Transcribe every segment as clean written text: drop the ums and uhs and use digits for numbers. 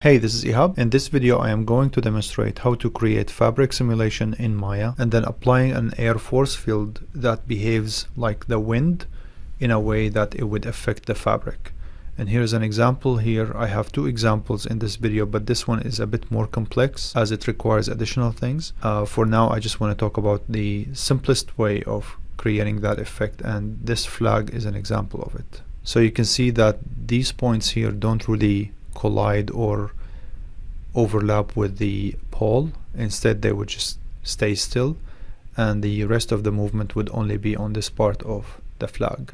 Hey, this is Ihab. In this video, I am going to demonstrate how to create fabric simulation in Maya and then applying an air force field that behaves like the wind in a way that it would affect the fabric. And here's an example here. I have two examples in this video, but this one is a bit more complex as it requires additional things. For now, I just want to talk about the simplest way of creating that effect, and this flag is an example of it. So you can see that these points here don't really collide or overlap with the pole. Instead, they would just stay still, and the rest of the movement would only be on this part of the flag.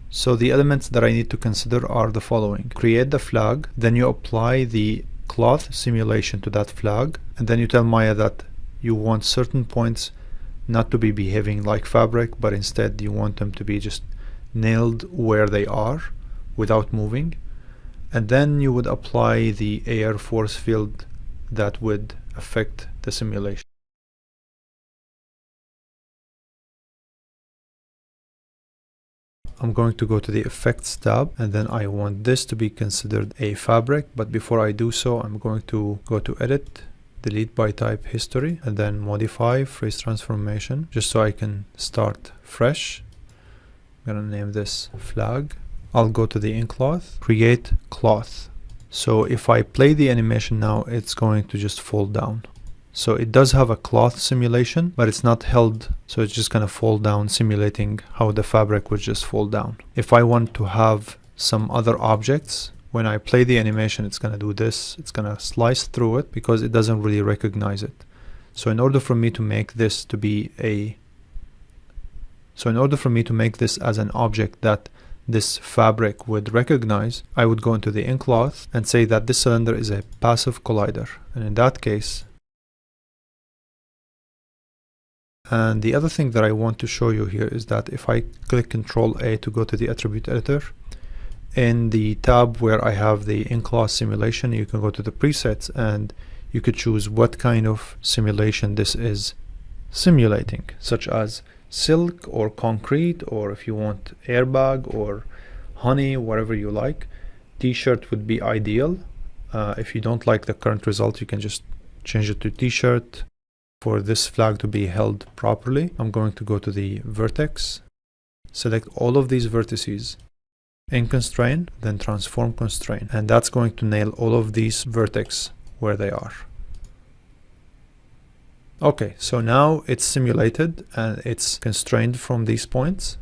So the elements that I need to consider are the following. Create the flag, then you apply the cloth simulation to that flag, and then you tell Maya that you want certain points not to be behaving like fabric, but instead you want them to be just nailed where they are without moving. And then you would apply the air force field that would affect the simulation. I'm going to go to the Effects tab, and then I want this to be considered a fabric. But before I do so, I'm going to go to Edit, Delete by Type History, and then Modify Freeze Transformation, just so I can start fresh. I'm going to name this Flag. I'll go to the In Cloth, Create Cloth. So if I play the animation now, it's going to just fall down. So it does have a cloth simulation, but it's not held, so it's just going to fall down, simulating how the fabric would just fall down. If I want to have some other objects, when I play the animation, it's going to do this. It's going to slice through it because it doesn't really recognize it. So in order for me to make this to be as an object that this fabric would recognize, I would go into the In Cloth and say that this cylinder is a passive collider. And in that case, and the other thing that I want to show you here is that if I click Ctrl A to go to the attribute editor, in the tab where I have the in-class simulation, you can go to the presets and you could choose what kind of simulation this is simulating, such as silk or concrete, or if you want airbag or honey, whatever you like. T-shirt would be ideal. If you don't like the current result, you can just change it to T-shirt. For this flag to be held properly, I'm going to go to the vertex, select all of these vertices in constrain, then transform constrain, and that's going to nail all of these vertex where they are. Okay, so now it's simulated and it's constrained from these points.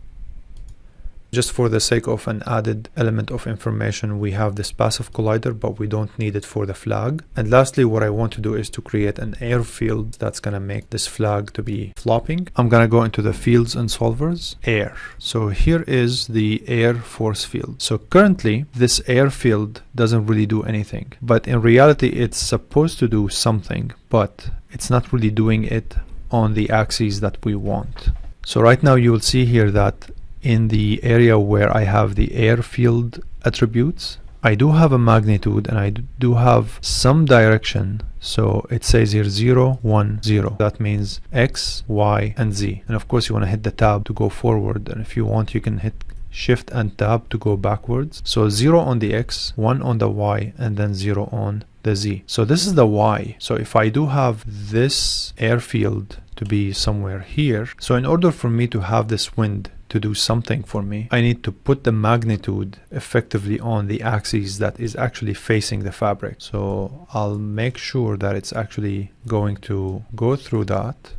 Just for the sake of an added element of information, we have this passive collider, but we don't need it for the flag. And lastly, what I want to do is to create an air field that's going to make this flag to be flopping. I'm going to go into the fields and solvers, air. So here is the air force field. So currently this air field doesn't really do anything, but in reality it's supposed to do something, but it's not really doing it on the axes that we want. So right now you will see here that in the area where I have the air field attributes, I do have a magnitude and I do have some direction. So it says here 0, 1, 0. That means X, Y, and Z. And of course you want to hit the tab to go forward. And if you want, you can hit Shift and Tab to go backwards. So 0 on the X, 1 on the Y, and then 0 on the Z. So this is the Y. So if I do have this air field to be somewhere here, so in order for me to have this wind to do something for me, I need to put the magnitude effectively on the axis that is actually facing the fabric. So I'll make sure that it's actually going to go through that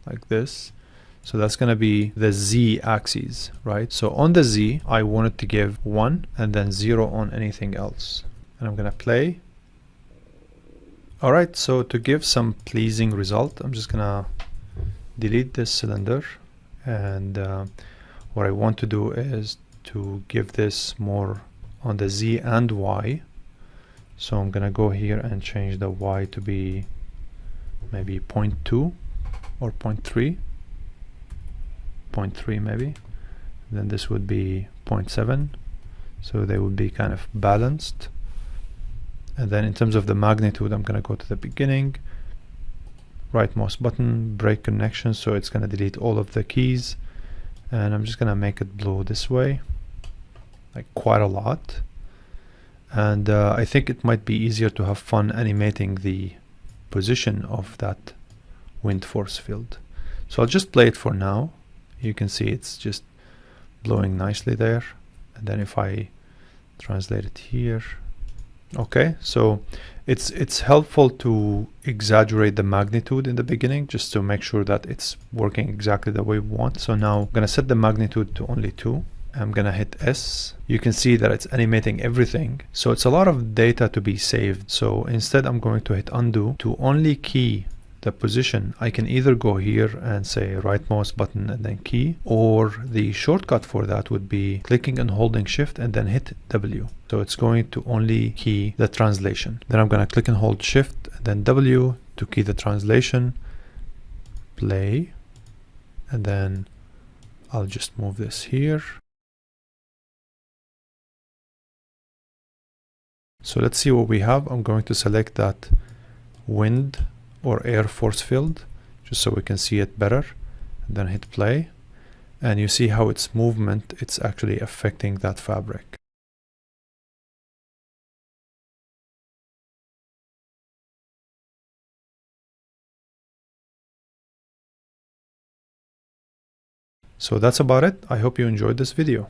like this. So that's going to be the Z axis, right? So on the Z, I want it to give 1 and then 0 on anything else. And I'm going to play. All right, so to give some pleasing result, I'm just going to delete this cylinder. And what I want to do is to give this more on the Z and Y. So I'm gonna go here and change the Y to be maybe 0.2 or 0.3, 0.3 maybe. Then this would be 0.7. So they would be kind of balanced. And then in terms of the magnitude, I'm going to go to the beginning, right mouse button, break connection, so it's going to delete all of the keys, and I'm just going to make it blue this way, like quite a lot. And I think it might be easier to have fun animating the position of that wind force field. So I'll just play it for now. You can see it's just blowing nicely there. And then if I translate it here, okay, so it's helpful to exaggerate the magnitude in the beginning just to make sure that it's working exactly the way we want. So now I'm gonna set the magnitude to only 2. I'm gonna hit S. You can see that it's animating everything. So it's a lot of data to be saved. So instead I'm going to hit undo to only key the position. I can either go here and say right mouse button and then key, or the shortcut for that would be clicking and holding shift and then hit W. So it's going to only key the translation. Then I'm gonna click and hold shift and then W to key the translation, play, and then I'll just move this here. So let's see what we have. I'm going to select that wind or air force field just so we can see it better, and then hit play, and you see how its movement, it's actually affecting that fabric. So that's about it. I hope you enjoyed this video.